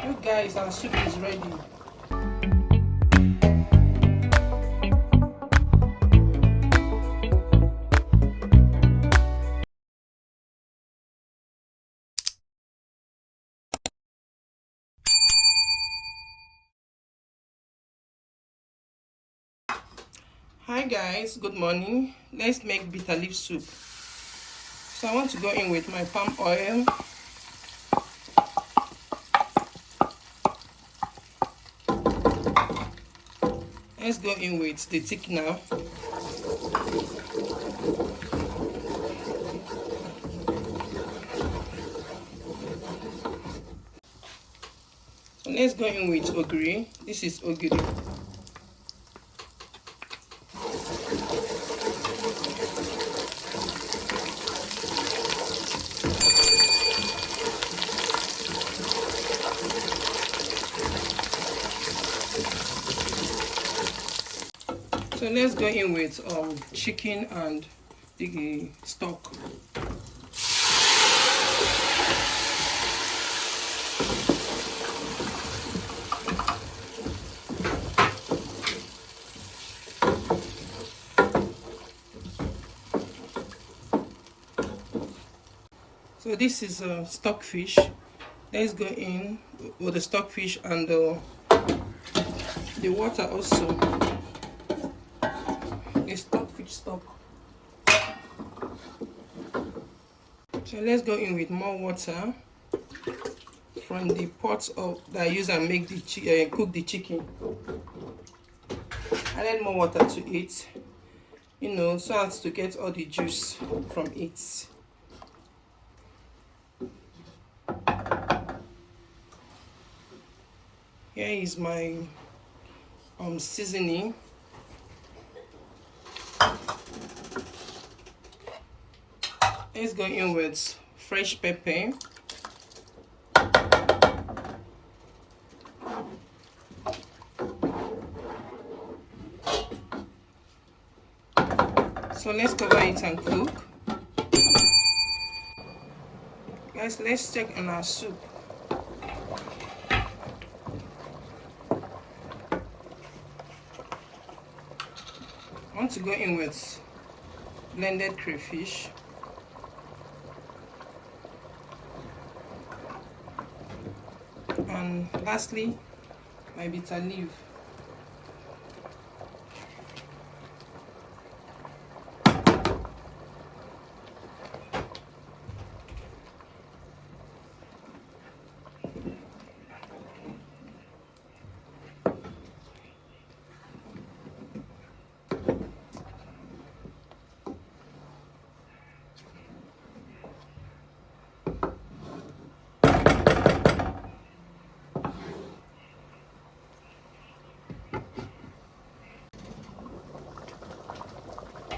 You guys, our soup is ready. Hi guys, good morning. Let's make bitter leaf soup. So I want to go in with my palm oil. Let's go in with the thickener. So let's go in with ogiri. This is ogiri. So let's go in with chicken and the stock. So this is stockfish. Let's go in with the stockfish and the water also. The stockfish stock. So let's go in with more water from the pot that I use and make the cook the chicken. Add more water to it, you know, so as to get all the juice from it. Here is my seasoning. Let's go in with fresh pepper. So let's cover it and cook. Guys, let's check on our soup. I want to go in with blended crayfish. And lastly, my bitter leaf.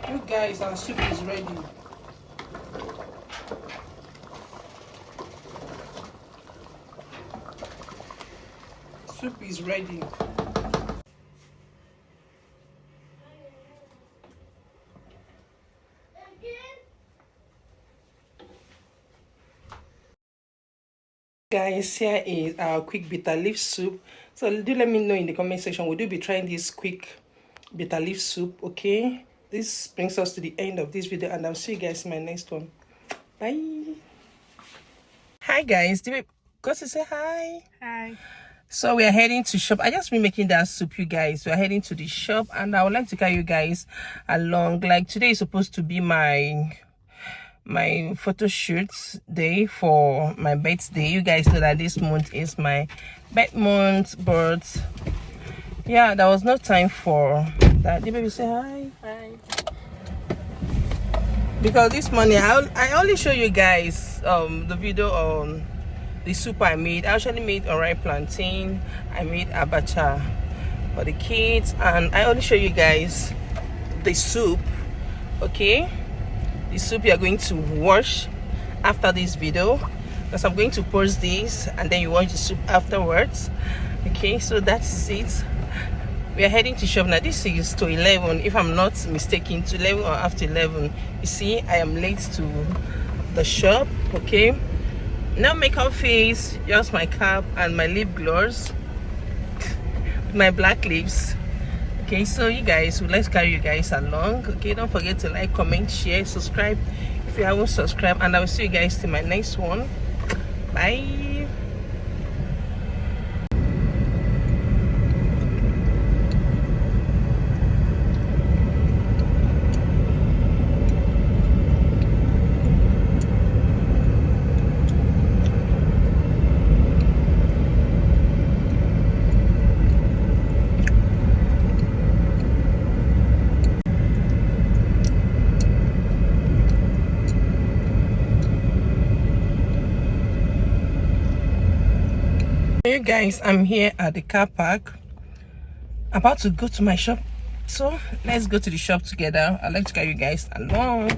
You guys, our soup is ready. Soup is ready. Guys, here is our quick bitter leaf soup. So do let me know in the comment section, would you be trying this quick bitter leaf soup? Okay, this brings us to the end of this video, and I'll see you guys in my next one. Bye. Hi guys, do we go to say hi? Hi. So we are heading to shop. I just been making that soup, you guys. We are heading to the shop, and I would like to carry you guys along. Like today is supposed to be my photo shoot day for my birthday. You guys know that this month is my birth month, but yeah, there was no time for that. Did baby say hi? Hi. Because this morning I only show you guys the video on the soup I made. I actually made unripe plantain. I made abacha for the kids, and I only show you guys the soup. Okay, the soup you are going to wash after this video, because I'm going to post this and then you wash the soup afterwards. Okay, so that's it. We are heading to shop now. This is to 11, if I'm not mistaken, to 11 or after 11. You see, I am late to the shop. Okay, no makeup face, just my cap and my lip gloss, my black lips. Okay, so you guys, would like to carry you guys along. Okay, don't forget to like, comment, share, subscribe if you haven't subscribed, and I will see you guys in my next one. Bye. Hey guys, I'm here at the car park, about to go to my shop, so let's go to the shop together. I'd like to carry you guys along.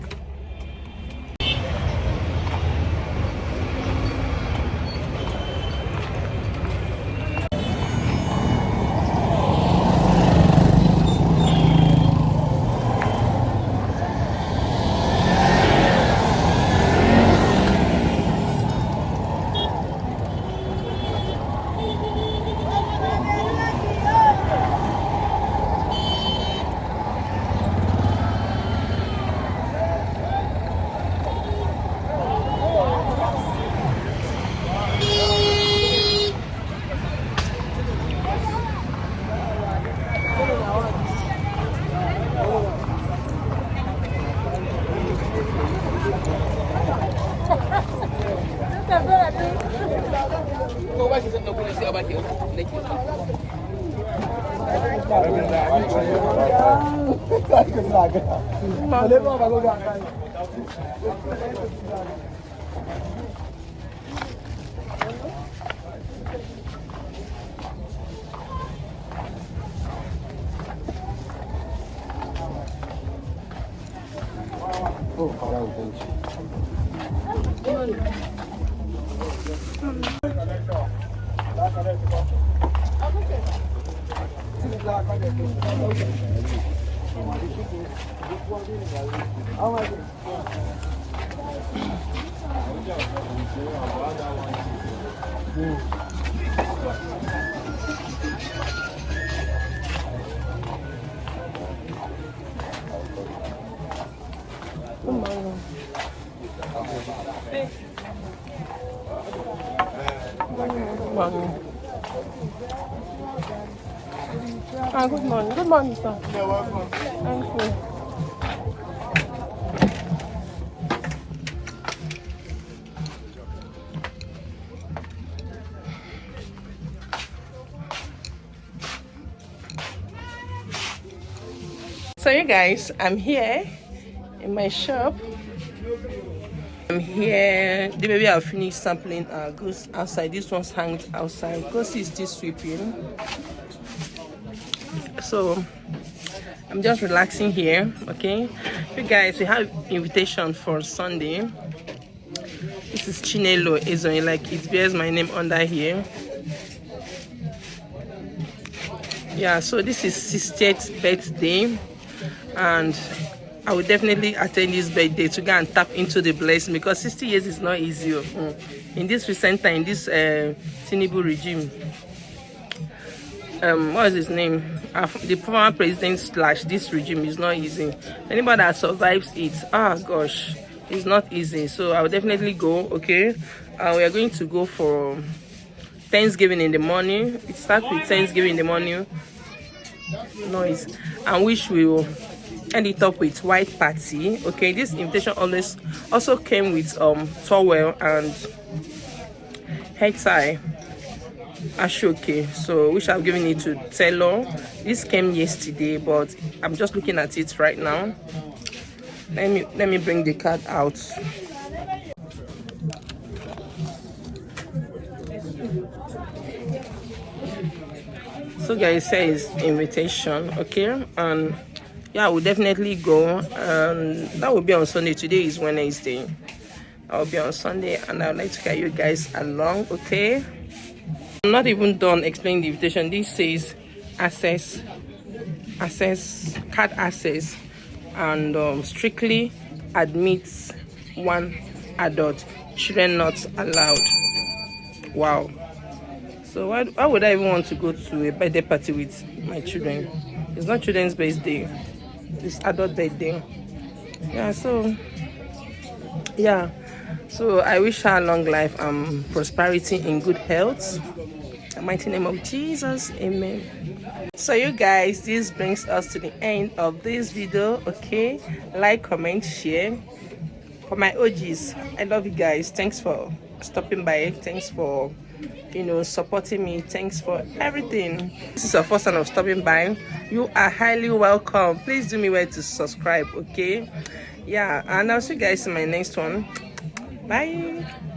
Good morning. Good morning, sir. You're welcome. Thank you. So you guys, I'm here in my shop. I'm here. The baby I'll finish sampling goods outside. This one's hanged outside because it's still sweeping. So I'm just relaxing here. Okay, you guys, we have invitation for Sunday. This is Chinelo Ezeonye, like it bears my name under here. Yeah, so this is 60th birthday, and I will definitely attend this birthday to go and tap into the blessing, because 60 years is not easy. In this recent time, this Tinubu regime, what is his name? The former president / this regime is not easy. Anybody that survives it, gosh, it's not easy. So I will definitely go. Okay, we are going to go for Thanksgiving in the morning. It starts with Thanksgiving in the morning noise, and which we will end it up with white party. Okay, this invitation also came with towel and hair tie ashoke, so which I've given it to Taylor. This came yesterday, but I'm just looking at it right now. Let me bring the card out. So guys, says invitation. Okay, and yeah, we'll definitely go, and that will be on Sunday. Today is Wednesday. I'll be on Sunday, and I'd like to carry you guys along. Okay, I'm not even done explaining the invitation. This says card access, and strictly admits one adult. children not allowed. Wow. So why would I even want to go to a birthday party with my children? It's not children's birthday, it's adult birthday. Yeah, so yeah, so I wish her long life and prosperity in good health. In the mighty name of Jesus, amen. So you guys, this brings us to the end of this video. Okay, like, comment, share. For my OGs, I love you guys. Thanks for stopping by. Thanks for supporting me. Thanks for everything. This is your first time of stopping by. You are highly welcome. Please do me well to subscribe. Okay, yeah, and I'll see you guys in my next one. Bye.